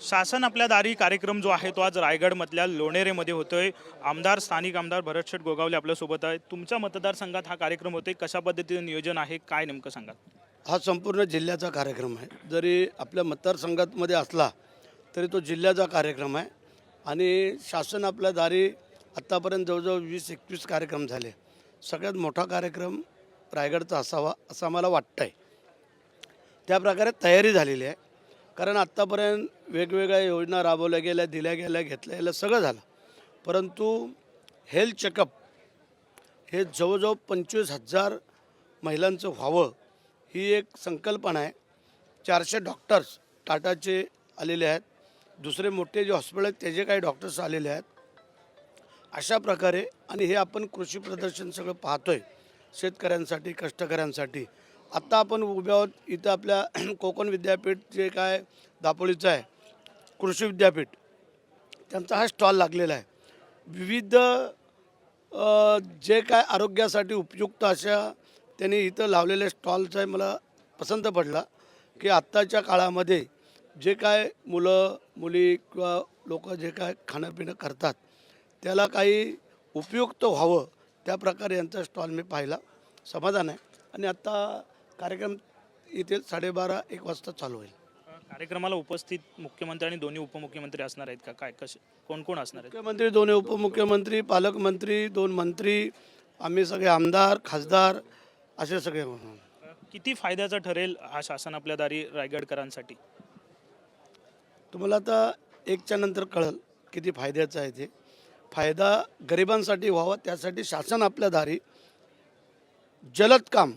शासन आपल्या दारी कार्यक्रम जो आहे तो आज रायगडमधल्या लोणेरेमध्ये होतोय। स्थानिक आमदार भरत शेठ गोगावले आपल्यासोबत आहेत। तुमच्या मतदारसंघात हा कार्यक्रम होतोय, कशा पद्धतीने नियोजन आहे, काय नेमकं सांगा? हा संपूर्ण जिल्ह्याचा कार्यक्रम आहे। जरी आपल्या मतदारसंघामध्ये असला तरी तो जिल्ह्याचा कार्यक्रम आहे आणि शासन आपल्या दारी आत्तापर्यंत जवळजवळ 20-21 कार्यक्रम झाले। सगळ्यात मोठा कार्यक्रम रायगडचा असावा असं मला वाटतं आहे। त्याप्रकारे तयारी झालेली आहे, कारण आत्तापर्यंत वेगवेगळ्या योजना राबवल्या गेल्या, दिल्या गेल्या, घेतल्या गेल्या, सगळं झालं, परंतु हेल्थ चेकअप हे जवळजवळ 25,000 महिलांचं व्हावं ही एक संकल्पना आहे। 400 डॉक्टर्स टाटाचे आलेले आहेत, दुसरे मोठे जे हॉस्पिटल आहेत त्याचे काही डॉक्टर्स आलेले आहेत। अशा प्रकारे आणि हे आपण कृषी प्रदर्शन सगळं पाहतोय शेतकऱ्यांसाठी, कष्टकऱ्यांसाठी। आत्ता आपण उभे आहोत इथं आपल्या कोकण विद्यापीठ जे काय दापोलीचं आहे कृषी विद्यापीठ, त्यांचा हा स्टॉल लागलेला आहे। विविध जे काय आरोग्यासाठी उपयुक्त अशा त्यांनी इथं लावलेले स्टॉलचा मला पसंत पडला की आत्ताच्या काळामध्ये जे काय मुलं मुली किंवा लोक जे काय खाणंपिणं करतात त्याला काही उपयुक्त व्हावं, त्या प्रकारे यांचा स्टॉल मी पाहिला, समाधान आहे। आणि आत्ता कार्यक्रम इथे 12:30-1 वाजता चालू होईल। कार्यक्रमाला उपस्थित मुख्यमंत्री आणि दोन्ही उपमुख्यमंत्री असणार आहेत का? काय कसे कोण कोण असणार आहेत? मुख्यमंत्री, दोन्ही उपमुख्यमंत्री, पालकमंत्री, 2 मंत्री, आम्ही सगळे आमदार, खासदार असे सगळे। किती फायद्याचा ठरेल हा शासन आपल्या दारी रायगडकरांसाठी? तुम्हाला आता 1च्या नंतर कळेल किती फायद्याचं आहे ते। फायदा गरिबांसाठी व्हावा त्यासाठी शासन आपल्या दारी जलद काम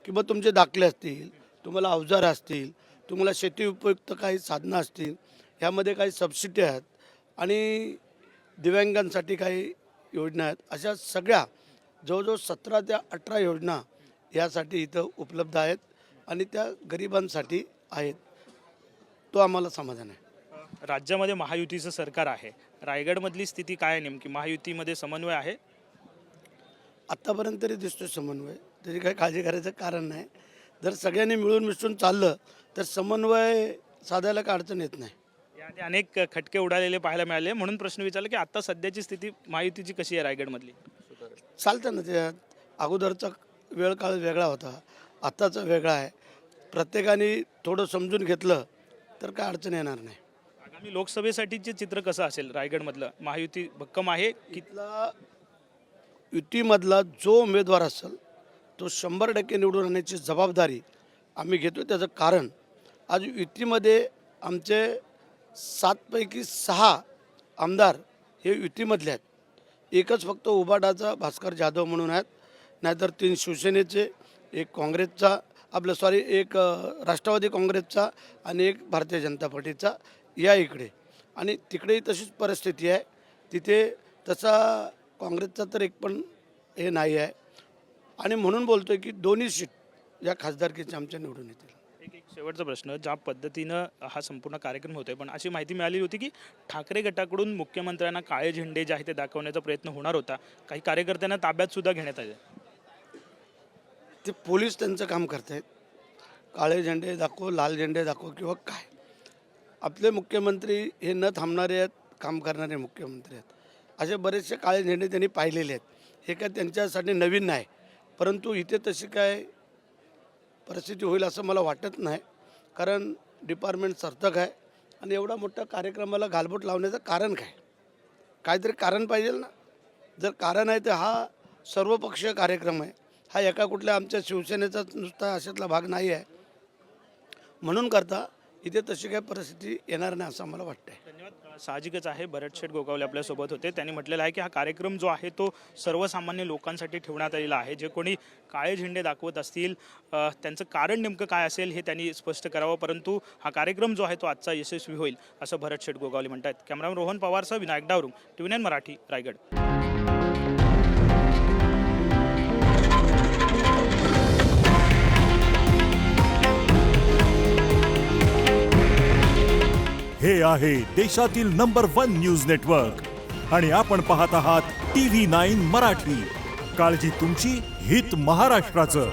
किंवा तुमचे दाखले असतील, तुम्हाला अवजार असतील, तुम्हाला शेती उपयुक्त काही साधनं असतील, ह्यामध्ये काही सबसिडी आहेत आणि दिव्यांगांसाठी काही योजना आहेत, अशा सगळ्या जवळजवळ 17 ते 18 योजना यासाठी इथं उपलब्ध आहेत आणि त्या गरिबांसाठी आहेत। तो आम्हाला समाधान आहे। राज्यामध्ये महायुतीचं सरकार आहे, रायगडमधली स्थिती काय आहे नेमकी? महायुतीमध्ये समन्वय आहे? आत्तापर्यंत तरी दिसतोय समन्वय, तरी काही काळजी करायचं कारण नाही। जर सगळ्यांनी मिळून मिसळून चाललं तर समन्वय साधायला काय अडचण येत नाही। याआधी अनेक खटके उडालेले पाहायला मिळाले, म्हणून प्रश्न विचारला की आता सध्याची स्थिती महायुतीची कशी आहे रायगडमधली? चालतं ना, त्यात अगोदरचा वेळ काळ वेगळा होता, आत्ताचा वेगळा आहे। प्रत्येकाने थोडं समजून घेतलं तर काय अडचण येणार नाही। आगामी लोकसभेसाठीचे चित्र कसं असेल रायगडमधलं? महायुती भक्कम आहे की? युतीमधला जो उमेदवार असेल तो 100% निवडून आणण्याची जबाबदारी आम्ही घेतो। त्याचं कारण आज युतीमध्ये आमचे 7 पैकी 6 आमदार हे युतीमधले आहेत। एकच फक्त उबाटाचा भास्कर जाधव म्हणून आहेत, नाहीतर 3 शिवसेनेचे, एक काँग्रेसचा, एक राष्ट्रवादी काँग्रेसचा आणि एक भारतीय जनता पार्टीचा या इकडे। आणि तिकडेही तशीच परिस्थिती आहे, तिथे तसा काँग्रेसचा तर एक पण हे नाही आहे। आणि म्हणून बोलतोय की दोन्ही सीट या खासदारकीच्या आमच्या निवडून येतील। एक शेवटचा प्रश्न, ज्या पद्धतीनं हा संपूर्ण कार्यक्रम होतोय, पण अशी माहिती मिळाली होती की ठाकरे गटाकडून मुख्यमंत्र्यांना काळे झेंडे जे आहे ते दाखवण्याचा प्रयत्न होणार होता, काही कार्यकर्त्यांना ताब्यात सुद्धा घेण्यात आले। ते पोलीस त्यांचं काम करत आहेत, काळे झेंडे दाखव, लाल झेंडे दाखव किंवा काय। आपले मुख्यमंत्री हे न थांबणारे आहेत, काम करणारे मुख्यमंत्री आहेत। असे बरेचसे काळे झेंडे त्यांनी पाहिलेले आहेत, हे काय त्यांच्यासाठी नवीन नाही, परंतु इथे तशी काय परिस्थिती होईल असं मला वाटत नाही, कारण डिपार्टमेंट सार्थक आहे। आणि एवढा मोठा कार्यक्रमाला गालबोट लावण्याचं कारण काय? काहीतरी कारण पाहिजे ना। जर कारण आहे तर हा सर्वपक्षीय कार्यक्रम आहे, हा एका कुठल्या आमच्या शिवसेनेचा नुसता अशातला भाग नाही आहे, म्हणून करता इथे तशी काही परिस्थिती येणार नाही असं मला वाटतं आहे। धन्यवाद। साहजिकच आहे, भरत शेठ गोगावले आपल्यासोबत होते, त्यांनी म्हटलेलं आहे की हा कार्यक्रम जो आहे तो सर्वसामान्य लोकांसाठी ठेवण्यात आलेला आहे। जे कोणी काळे झेंडे दाखवत असतील त्यांचं कारण नेमकं काय असेल हे त्यांनी स्पष्ट करावं, परंतु हा कार्यक्रम जो आहे तो आजचा यशस्वी होईल असं भरत शेठ गोगावले म्हणतात। कॅमेरामॅन रोहन पवारसह विनायक डावरुंग, TV9 मराठी, रायगड। हे आहे देशातील नंबर 1 न्यूज नेटवर्क आणि आपण पाहत आहात TV9 मराठी। काळजी तुमची, हित महाराष्ट्राचं।